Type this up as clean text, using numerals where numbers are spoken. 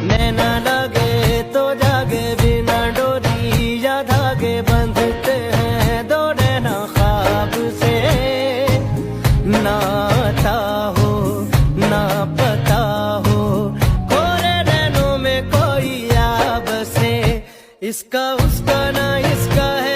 नैना लगे तो जागे, बिना डोरी या धागे बंधते हैं दो नैना ख्वाब से। ना आता हो ना पता हो, कोरे नैनों में कोई आ बसे। इसका उसका ना इसका है